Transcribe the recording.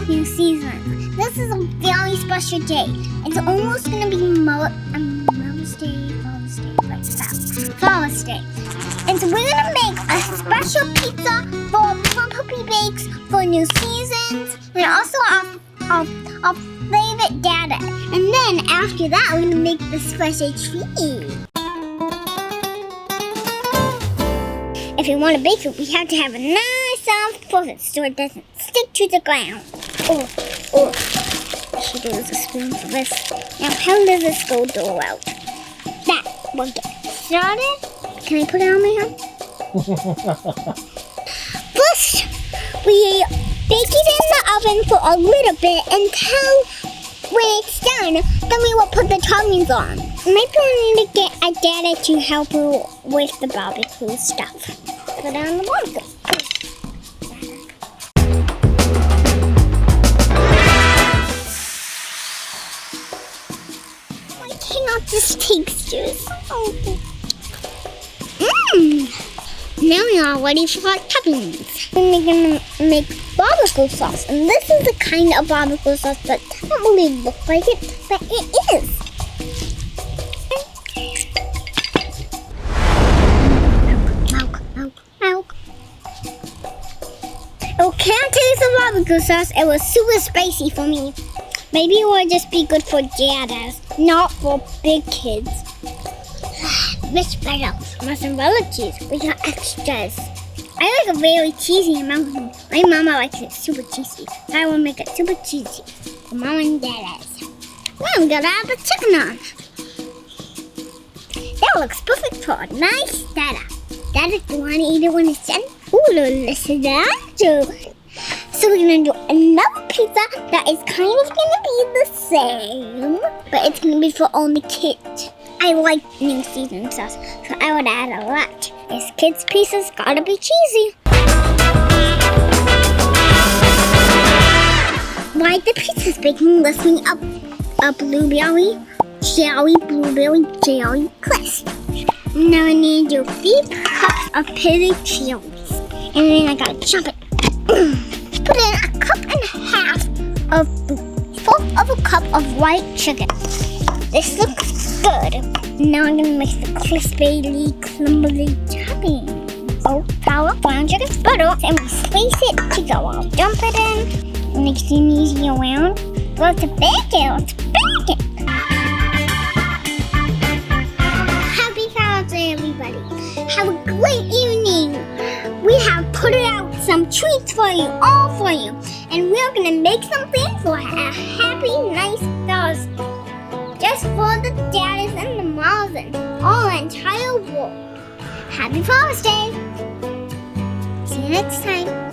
new season. This is a very special day. It's almost gonna be Father's Day. And so we're gonna make a special pizza for Penelope Bakes for New Seasons, and also our favorite data. And then after that, we're gonna make the special treat. If you want to bake it, we have to have a nice soft surface so it doesn't stick to the ground. I should use a spoon for this. Now, how does this go out? That will get started. Can I put it on my hand? First, we bake it in the oven for a little bit until when it's done, then we will put the toppings on. Maybe I need to get a dada to help her with the barbecue stuff. Put it on the barbecue. I cannot just taste this. Now we are ready for our toppings. We're going to make barbecue sauce. And this is the kind of barbecue sauce that doesn't really look like it, but it is. Milk. Oh, can't taste the barbecue sauce. It was super spicy for me. Maybe it would just be good for dadas, not for big kids. Rich petals, mozzarella cheese. We got extras. I like a very cheesy amount. My mama likes it super cheesy. I will make it super cheesy for mom and dad's. Now I'm gonna add the chicken on. That looks perfect for a nice dada. Dada, do you want to eat it when it's done? Ooh, listen to that. So we're gonna do another pizza that is kind of gonna be the same, but it's gonna be for only kids. I like New Season sauce, so I would add a lot. This kids' pizza's gotta be cheesy. While the pizza's baking, let's make a blueberry jelly crisp. Now I need to do 3 cups of pitted cherries, and then I gotta chop it. Put in a cup and a half of a cup of white sugar. This looks good. Now I'm gonna mix the crispy, crumbly topping. Salt, flour, brown sugar, butter, and we slice it together. Dump it in, mix it easy around. Let's bake it. Happy Father's Day, everybody. Have a great evening. We have put out some treats for you, all for you. And we're gonna make something for a happy, nice Father's Day. Just for the daddies and the moms and all the entire world. Happy Father's Day! See you next time.